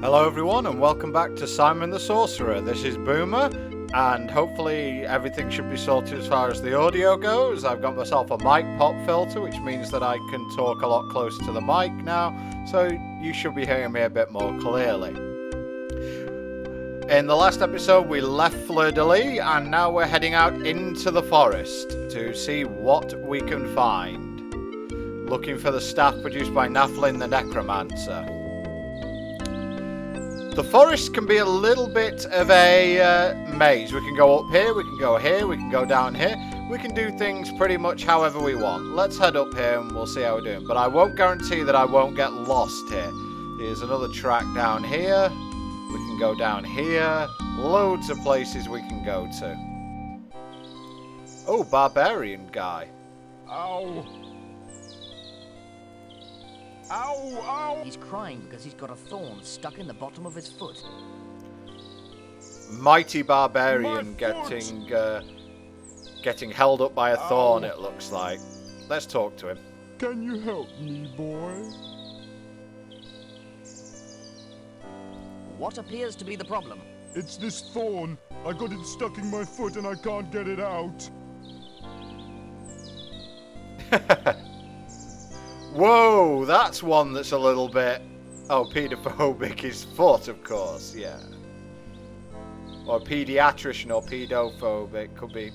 Hello everyone and welcome back to Simon the Sorcerer. This is Boomer and hopefully everything should be sorted as far as the audio goes. I've got myself a mic pop filter, which means that I can talk a lot closer to the mic now, so you should be hearing me a bit more clearly. In the last episode we left Fleur-de-Lis and now we're heading out into the forest to see what we can find. Looking for the staff produced by Nathlin the Necromancer. The forest can be a little bit of a maze. We can go up here, we can go here, we can go down here. We can do things pretty much however we want. Let's head up here and we'll see how we're doing. But I won't guarantee that I won't get lost here. Here's another track down here. We can go down here. Loads of places we can go to. Oh, Barbarian guy. Ow! Ow, ow! He's crying because he's got a thorn stuck in the bottom of his foot. Mighty Barbarian getting held up by a thorn, it looks like. Let's talk to him. Can you help me, boy? What appears to be the problem? It's this thorn. I got it stuck in my foot and I can't get it out. Whoa, that's one that's a little bit... Oh, paedophobic is foot, of course, yeah. Or pediatrician or pedophobic, could be...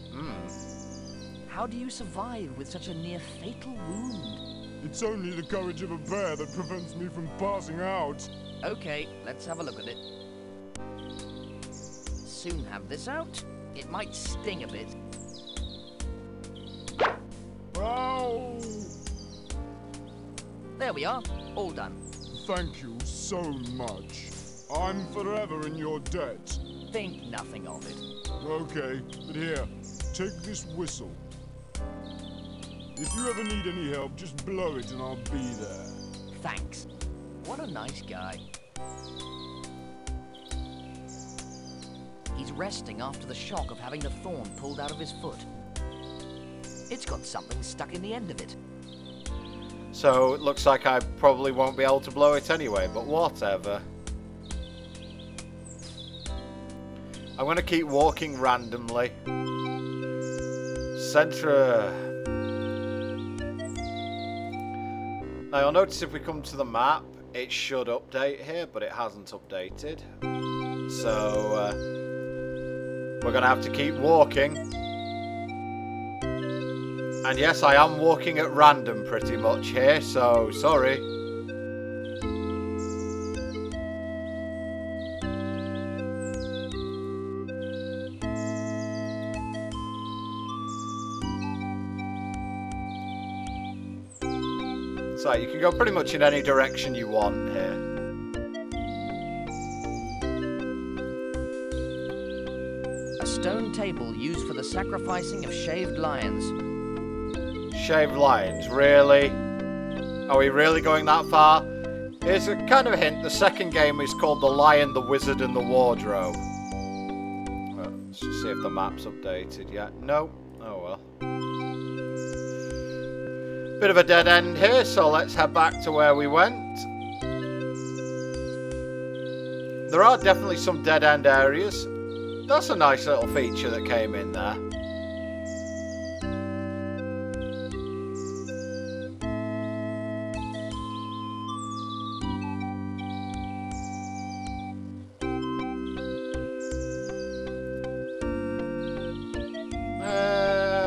How do you survive with such a near fatal wound? It's only the courage of a bear that prevents me from passing out. Okay, let's have a look at it. Soon have this out. It might sting a bit. Ow! There we are, all done. Thank you so much. I'm forever in your debt. Think nothing of it. Okay, but here, take this whistle. If you ever need any help, just blow it and I'll be there. Thanks. What a nice guy. He's resting after the shock of having the thorn pulled out of his foot. It's got something stuck in the end of it. So it looks like I probably won't be able to blow it anyway, but whatever. I'm going to keep walking randomly. Centre. Now you'll notice if we come to the map, it should update here, but it hasn't updated. So we're going to have to keep walking. And yes, I am walking at random pretty much here, so sorry. So you can go pretty much in any direction you want here. A stone table used for the sacrificing of shaved lions. Shaved lions, really? Are we really going that far? Here's a kind of a hint. The second game is called The Lion, the Wizard and the Wardrobe. Well, let's just see if the map's updated yet. No. Oh well. Bit of a dead end here, so let's head back to where we went. There are definitely some dead end areas. That's a nice little feature that came in there.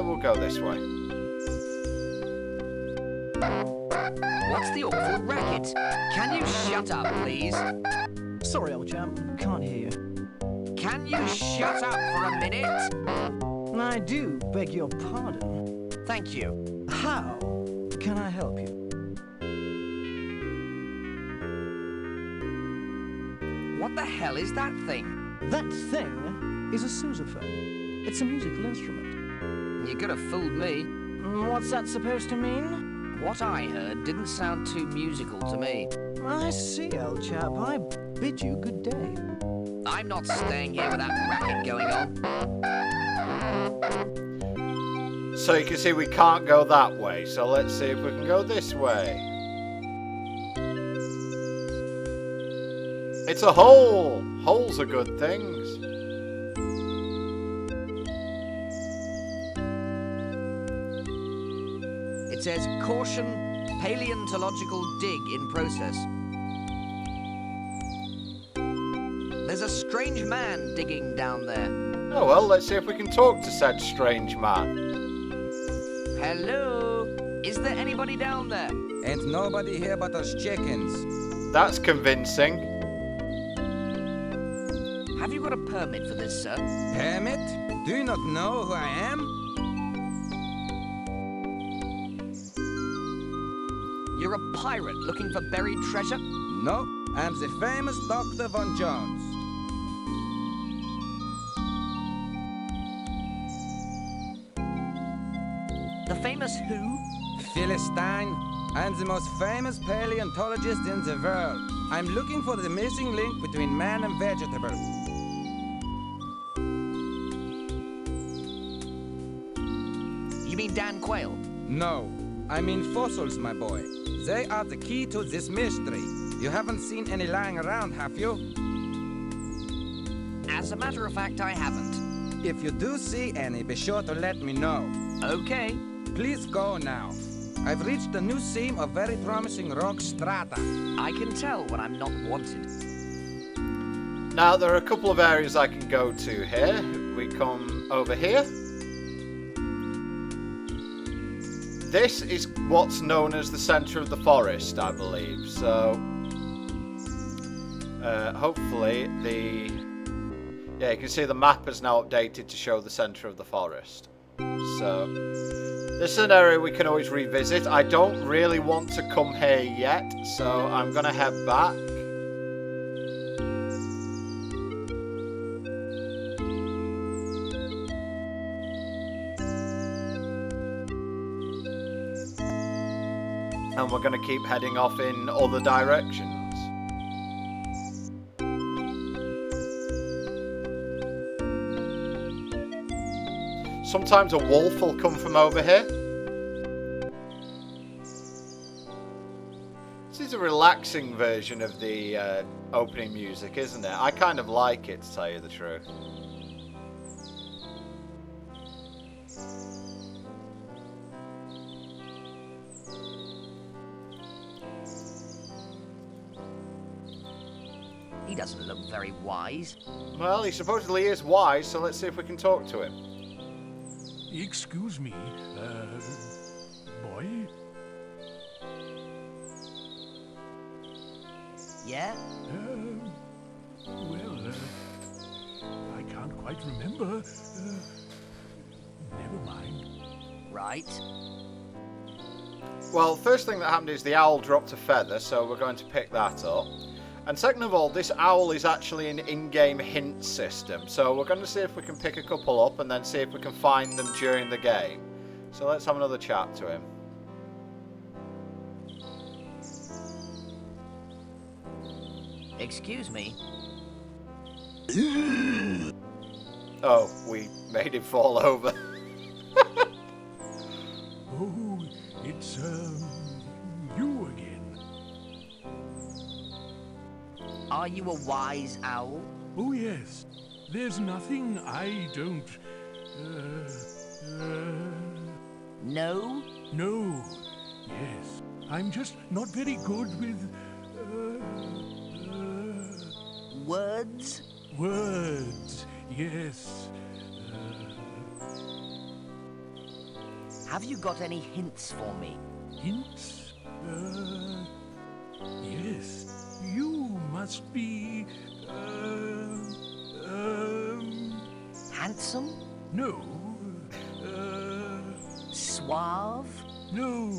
We'll go this way. What's the awful racket? Can you shut up, please? Sorry, old chap. Can't hear you. Can you shut up for a minute? I do beg your pardon. Thank you. How can I help you? What the hell is that thing? That thing is a sousaphone. It's a musical instrument. You could have fooled me. What's that supposed to mean? What I heard didn't sound too musical to me. I see, old chap. I bid you good day. I'm not staying here with that racket going on. So you can see we can't go that way, so let's see if we can go this way. It's a hole! Holes are good things. It says, caution, paleontological dig in process. There's a strange man digging down there. Oh well, let's see if we can talk to said strange man. Hello? Is there anybody down there? Ain't nobody here but us chickens. That's convincing. Have you got a permit for this, sir? Permit? Do you not know who I am? You're a pirate looking for buried treasure? No, I'm the famous Dr. Von Jones. The famous who? Philistine. I'm the most famous paleontologist in the world. I'm looking for the missing link between man and vegetable. You mean Dan Quayle? No, I mean fossils, my boy. They are the key to this mystery. You haven't seen any lying around, have you? As a matter of fact, I haven't. If you do see any, be sure to let me know. Okay. Please go now. I've reached a new seam of very promising rock strata. I can tell when I'm not wanted. Now, there are a couple of areas I can go to here. We come over here. This is what's known as the centre of the forest, I believe. So, hopefully yeah, you can see the map is now updated to show the centre of the forest. So, this is an area we can always revisit. I don't really want to come here yet, so I'm going to head back. And we're going to keep heading off in other directions. Sometimes a wolf will come from over here. This is a relaxing version of the opening music, isn't it? I kind of like it, to tell you the truth. He doesn't look very wise. Well, he supposedly is wise, so let's see if we can talk to him. Excuse me, boy? Yeah? Well, I can't quite remember. Never mind. Right. Well, first thing that happened is the owl dropped a feather, so we're going to pick that up. And second of all, this owl is actually an in-game hint system, so we're going to see if we can pick a couple up and then see if we can find them during the game. So let's have another chat to him. Excuse me. Oh, we made him fall over. Oh, it's, you again. Are you a wise owl? Oh, yes. There's nothing I don't, No? No. Yes. I'm just not very good with, Words? words. Yes. Have you got any hints for me? Hints? Yes. You must be, Handsome? no. Suave? No.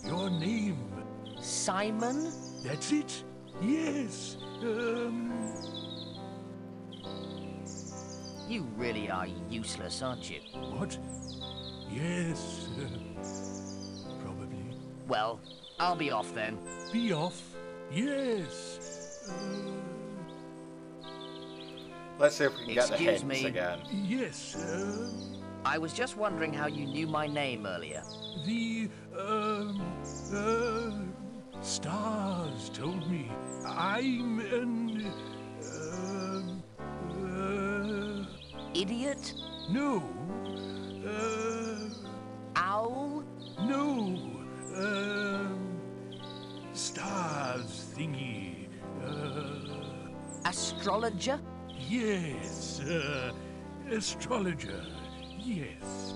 Your name. Simon? That's it. Yes. You really are useless, aren't you? What? Yes. Probably. Well, I'll be off then. Be off. Yes. Let's see if we can get the Excuse hints me. again. Yes. I was just wondering how you knew my name earlier. The, stars. I'm an... Idiot? no. Owl? No. Stars thingy. Astrologer? Yes. Astrologer. Yes.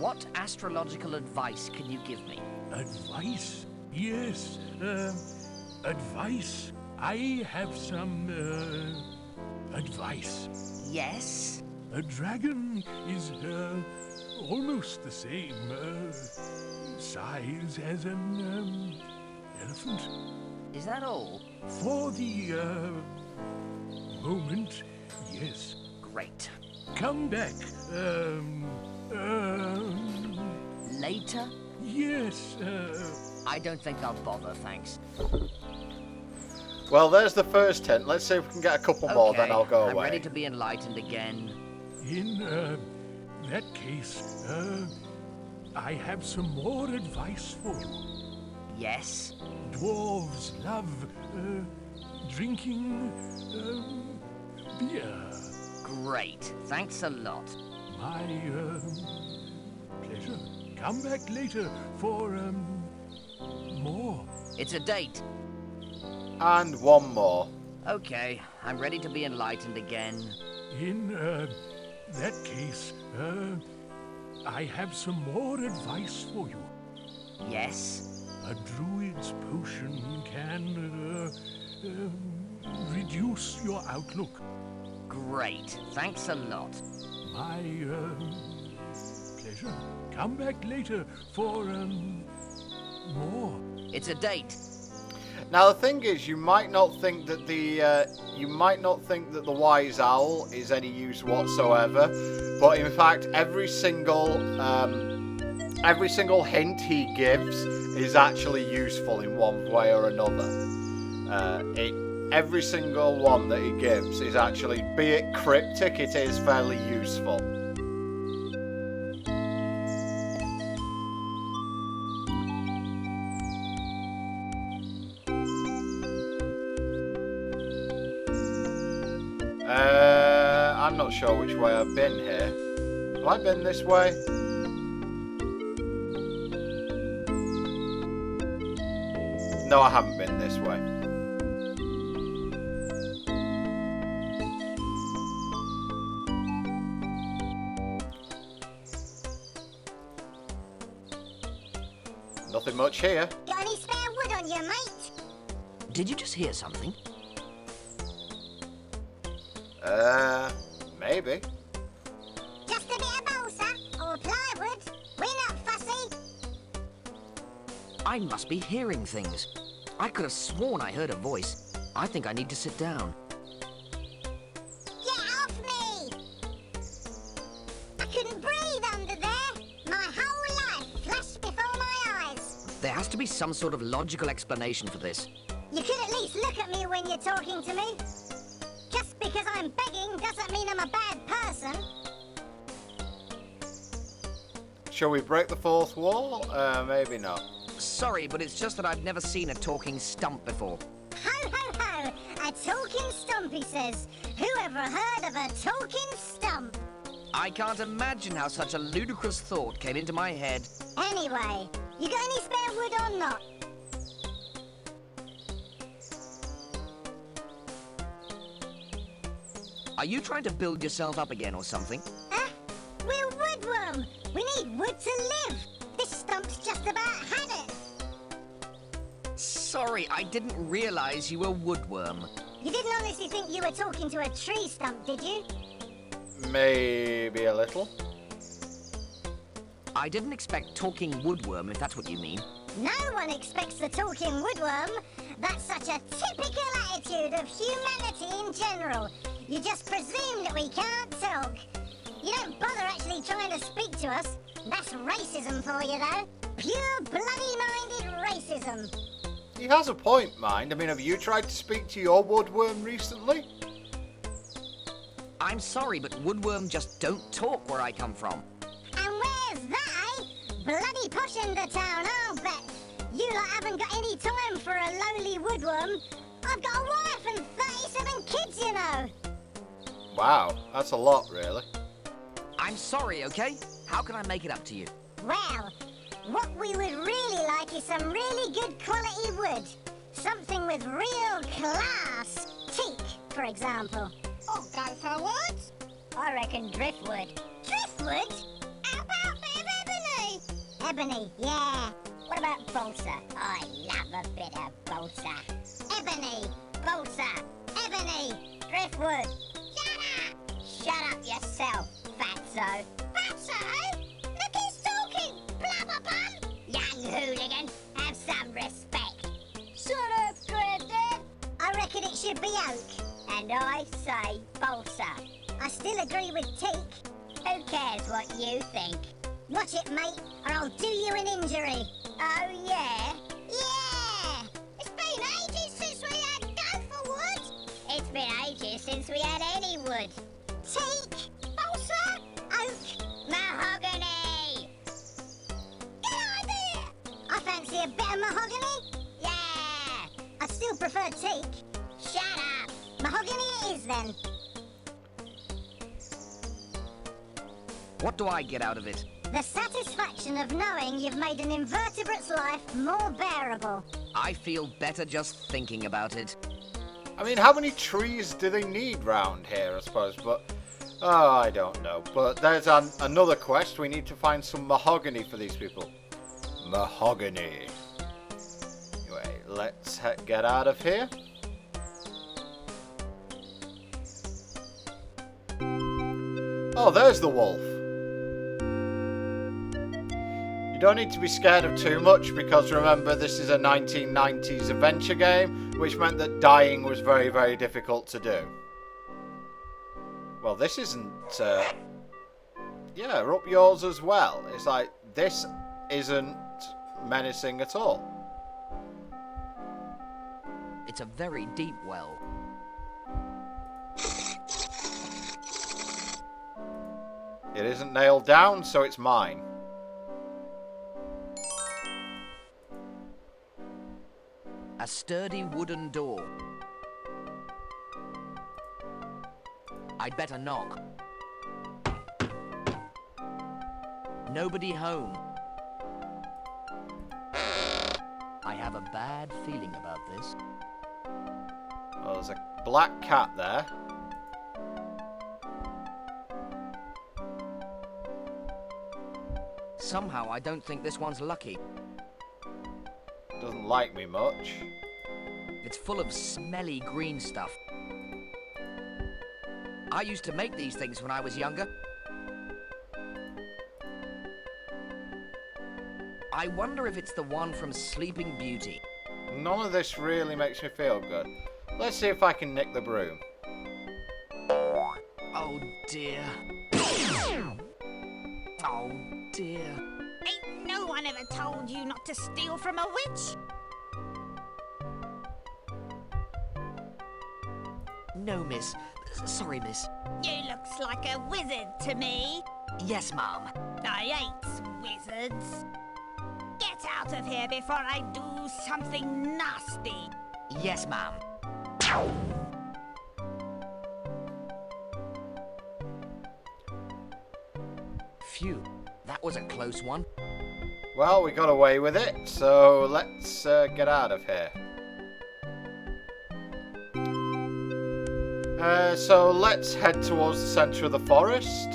What astrological advice can you give me? Advice? Yes. Advice. I have some, advice. Yes? A dragon is, almost the same, size as an, elephant. Is that all? For the, moment, yes. Great. Come back, Later? yes, I don't think I'll bother, thanks. Well, there's the first tent. Let's see if we can get a couple more, then I'll go I'm away. ready to be enlightened again. in, that case, I have some more advice for you. Yes? Dwarves love, drinking, beer. Great. Thanks a lot. My, pleasure. Come back later for, more. It's a date. And one more. Okay, I'm ready to be enlightened again. In, that case, I have some more advice for you. Yes? A druid's potion can, reduce your outlook. Great. Thanks a lot. My, pleasure. Come back later for, more. It's a date. Now the thing is, you might not think that the wise owl is any use whatsoever, but in fact, every single hint he gives is actually useful in one way or another. Every single one that he gives is actually, be it cryptic, it is fairly useful. I'm not sure which way I've been here. Have I been this way? No, I haven't been this way. Nothing much here. Got any spare wood on you, mate? Did you just hear something? Maybe. Just a bit of balsa or plywood. We're not fussy. I must be hearing things. I could have sworn I heard a voice. I think I need to sit down. Get off me! I couldn't breathe under there. My whole life flashed before my eyes. There has to be some sort of logical explanation for this. You could at least look at me when you're talking to me. Just because I'm begging doesn't mean I'm a bad person. Shall we break the fourth wall? Maybe not. Sorry, but it's just that I've never seen a talking stump before. Ho, ho, ho! A talking stump, he says. Who ever heard of a talking stump? I can't imagine how such a ludicrous thought came into my head. Anyway, you got any spare wood or not? Are you trying to build yourself up again or something? We're woodwurm. We need wood to live. This stump's just about had it. Sorry, I didn't realize you were woodwurm. You didn't honestly think you were talking to a tree stump, did you? Maybe a little. I didn't expect talking woodworm, if that's what you mean. No one expects the talking woodworm. That's such a typical attitude of humanity in general. You just presume that we can't talk. You don't bother actually trying to speak to us. That's racism for you, though. Pure bloody-minded racism. He has a point, mind. I mean, have you tried to speak to your woodworm recently? I'm sorry, but woodworm just don't talk where I come from. And where's that, eh? Bloody posh in the town, I'll bet. You I haven't got any time for a lowly woodworm. I've got a wife and 37 kids, you know. Wow, that's a lot, really. I'm sorry, okay? How can I make it up to you? Well, what we would really like is some really good quality wood. Something with real class. Teak, for example. I'll go for wood. I reckon driftwood. Driftwood? How about a bit of ebony? Ebony, yeah. What about balsa? I love a bit of balsa. Ebony, balsa, ebony, driftwood. Shut up yourself, fatso. Fatso? Look, he's talking. Blubberbum. Young hooligan, have some respect. Shut up, Granddad. I reckon it should be oak. And I say balsa. I still agree with teak. Who cares what you think? Watch it, mate, or I'll do you an injury. Oh, yeah? Yeah. It's been ages since we had go for wood. It's been ages since we had any wood. Teak, Balsa. oak, mahogany. Good idea. I fancy a bit of mahogany. Yeah. I still prefer teak. Shut up. Mahogany it is, then. What do I get out of it? The satisfaction of knowing you've made an invertebrate's life more bearable. I feel better just thinking about it. I mean, how many trees do they need round here, I suppose? But, oh, I don't know. But there's another quest. We need to find some mahogany for these people. Mahogany. Anyway, let's get out of here. Oh, there's the wolf. You don't need to be scared of too much because remember this is a 1990s adventure game, which meant that dying was very, very difficult to do. Well, this isn't... yeah, up yours as well. It's like, this isn't menacing at all. It's a very deep well. It isn't nailed down, so it's mine. A sturdy wooden door. I'd better knock. Nobody home. I have a bad feeling about this. Well, there's a black cat there. Somehow I don't think this one's lucky. Doesn't like me much. It's full of smelly green stuff. I used to make these things when I was younger. I wonder if it's the one from Sleeping Beauty. None of this really makes me feel good. Let's see if I can nick the broom. Oh dear. Oh dear. Ain't no one ever told you not to steal from a witch. No, miss. Sorry, miss. You looks like a wizard to me. Yes, ma'am. I hate wizards. Get out of here before I do something nasty. Yes, ma'am. Phew, that was a close one. Well, we got away with it, so let's get out of here. So let's head towards the centre of the forest.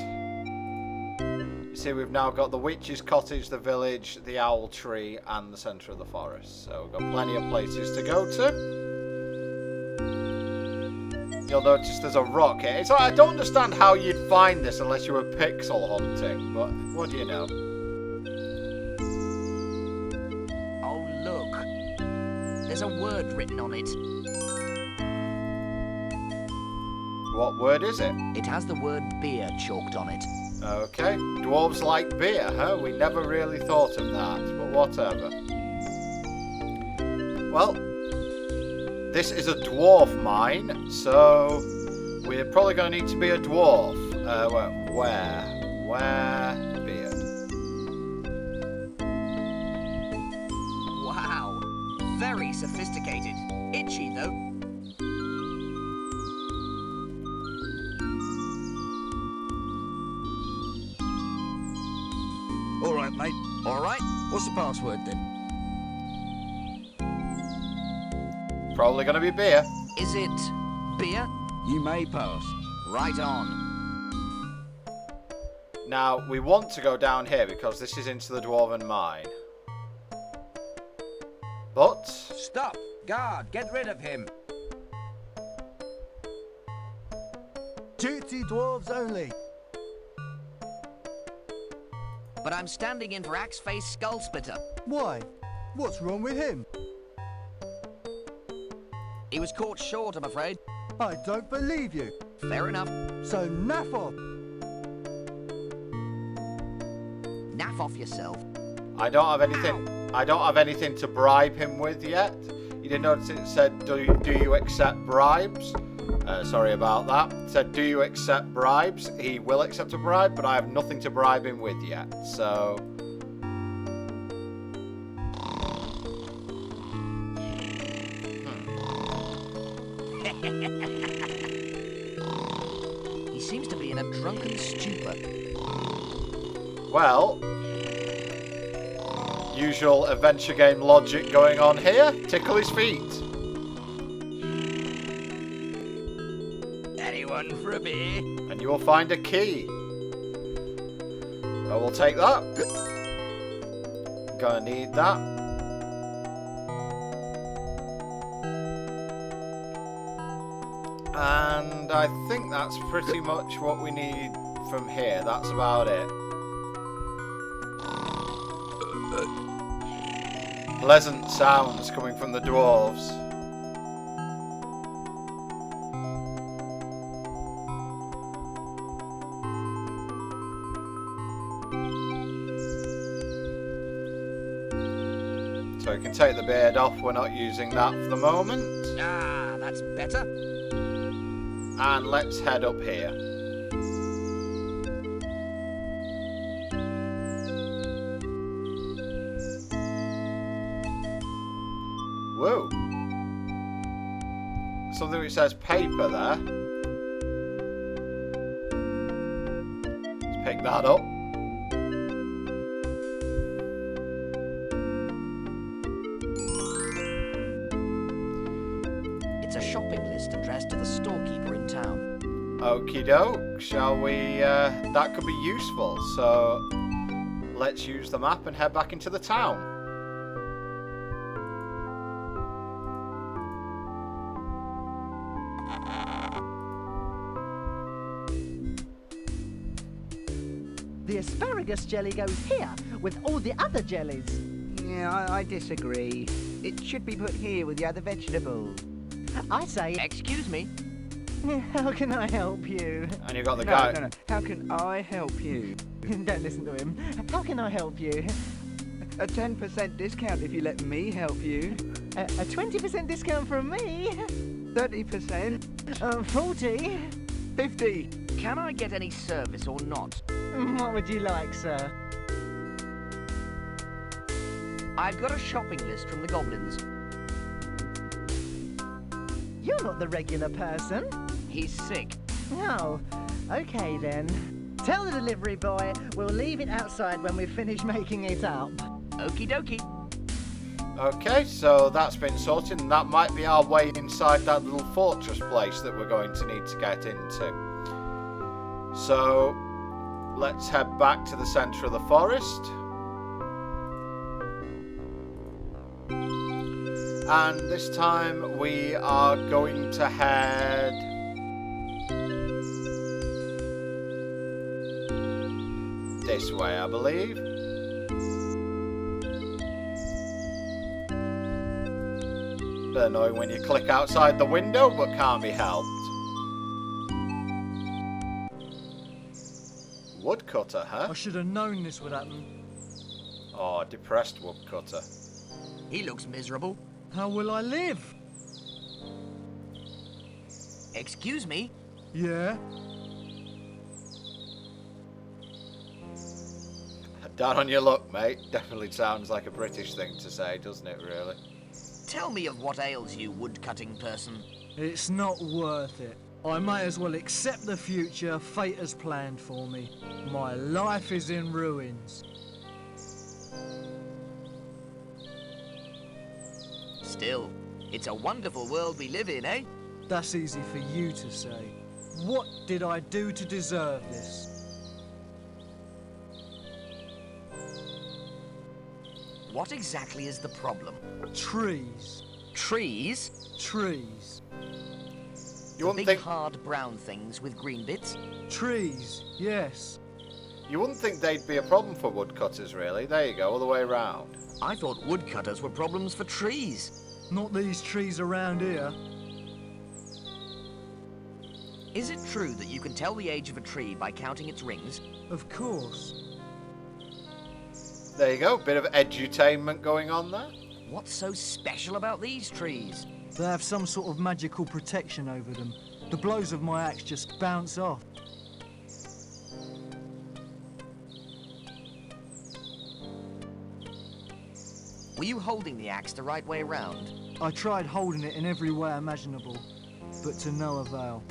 You see, we've now got the witch's cottage, the village, the owl tree, and the centre of the forest. So we've got plenty of places to go to. You'll notice there's a rock here. It's like, I don't understand how you'd find this unless you were pixel hunting, but what do you know? Oh, look. There's a word written on it. What word is it? It has the word beer chalked on it. Okay, dwarves like beer, huh? We never really thought of that, but whatever. Well, this is a dwarf mine, so we're probably going to need to be a dwarf. Where? Beard. Wow, Very sophisticated. Itchy, though. All right, mate. All right. What's the password then? Probably going to be beer. Is it beer? You may pass. Right on. Now, we want to go down here because this is into the Dwarven Mine. But... Stop! Guard, get rid of him. Duty dwarves only. But I'm standing in for Axe-Face Skull Splitter. Why? What's wrong with him? He was caught short, I'm afraid. I don't believe you. Fair enough. So naff off. Naff off yourself. I don't have anything. I don't have anything to bribe him with yet. You did notice it said, "Do you accept bribes?" Sorry about that. It said, "Do you accept bribes?" He will accept a bribe, but I have nothing to bribe him with yet. So. He seems to be in a drunken stupor. Well, usual adventure game logic going on here. Tickle his feet. Anyone for a beer? And you will find a key. I will take that. Gonna need that. And I think that's pretty much what we need from here. That's about it. Pleasant sounds coming from the dwarves. So we can take the beard off. We're not using that for the moment. Ah, that's better. And let's head up here. Whoa. Something which says paper there. Let's pick that up. It's a shopping list addressed to the storekeeper in town. Okie doke. Shall we? That could be useful. So let's use the map and head back into the town. The asparagus jelly goes here with all the other jellies. Yeah, I disagree. It should be put here with the other vegetables. I say, Excuse me. how can I help you? And you've got the No, guy. no. How can I help you? Don't listen to him. How can I help you? A 10% discount if you let me help you. A 20% discount from me? 30%. 40? 50. Can I get any service or not? What would you like, sir? I've got a shopping list from the goblins. You're not the regular person. He's sick. Oh, okay then. Tell the delivery boy we'll leave it outside when we finish making it up. Okie dokie. Okay, so that's been sorted, and that might be our way inside that little fortress place that we're going to need to get into. So, let's head back to the centre of the forest. And this time we are going to head this way, I believe. Bit annoying when you click outside the window, but can't be helped. Woodcutter, huh? I should have known this would happen. Oh, depressed woodcutter. He looks miserable. How will I live? Excuse me. Yeah? Down on your luck, mate. Definitely sounds like a British thing to say, doesn't it, really? Tell me of what ails you, woodcutting person. It's not worth it. I may as well accept the future fate has planned for me. My life is in ruins. Still, it's a wonderful world we live in, eh? That's easy for you to say. What did I do to deserve this? What exactly is the problem? Trees. Trees? Trees. You The wouldn't big think hard brown things with green bits? Trees, yes. you wouldn't think they'd be a problem for woodcutters, really. There you go, all the way around. I thought woodcutters were problems for trees. Not these trees around here. Is it true that you can tell the age of a tree by counting its rings? Of course. There you go, bit of edutainment going on there. What's so special about these trees? They have some sort of magical protection over them. The blows of my axe just bounce off. Were you holding the axe the right way around? I tried holding it in every way imaginable, but to no avail.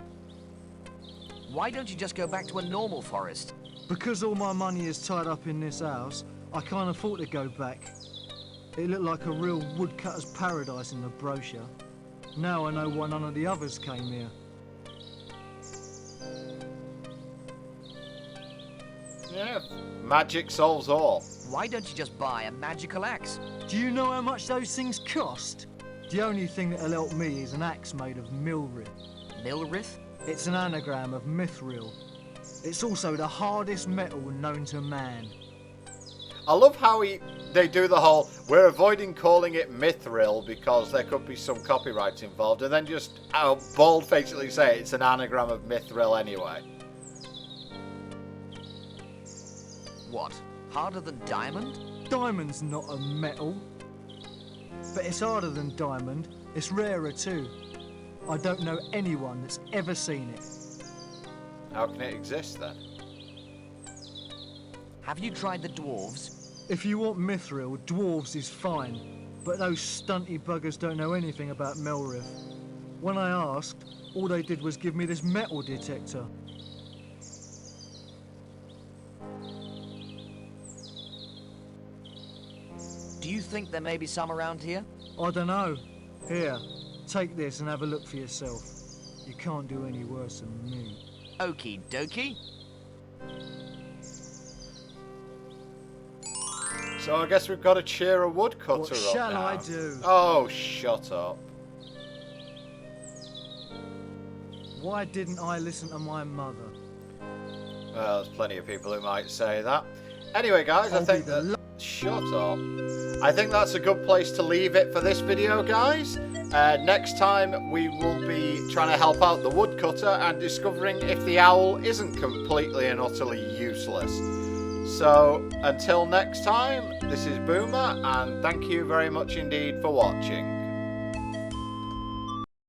Why don't you just go back to a normal forest? Because all my money is tied up in this house, I can't afford to go back. It looked like a real woodcutter's paradise in the brochure. Now I know why none of the others came here. Yeah, magic solves all. Why don't you just buy a magical axe? Do you know how much those things cost? The only thing that'll help me is an axe made of milrith. Milrith? It's an anagram of mithril. It's also the hardest metal known to man. I love how they do the whole, we're avoiding calling it mithril because there could be some copyright involved, and then just bald-facedly say it's an anagram of mithril anyway. What? Harder than diamond? Diamond's not a metal. But it's harder than diamond. It's rarer too. I don't know anyone that's ever seen it. How can it exist then? Have you tried the dwarves? If you want mithril, dwarves is fine. But those stunty buggers don't know anything about Melrith. When I asked, all they did was give me this metal detector. Do you think there may be some around here? I don't know. Here, take this and have a look for yourself. You can't do any worse than me. Okie dokie. So I guess we've got to cheer a woodcutter What up shall now. I do? Oh, shut up. Why didn't I listen to my mother? Well, there's plenty of people who might say that. Anyway, guys, I think that... Shut up. I think that's a good place to leave it for this video, guys. Next time, we will be trying to help out the woodcutter and discovering if the owl isn't completely and utterly useless. So, until next time, this is Boomer, and thank you very much indeed for watching.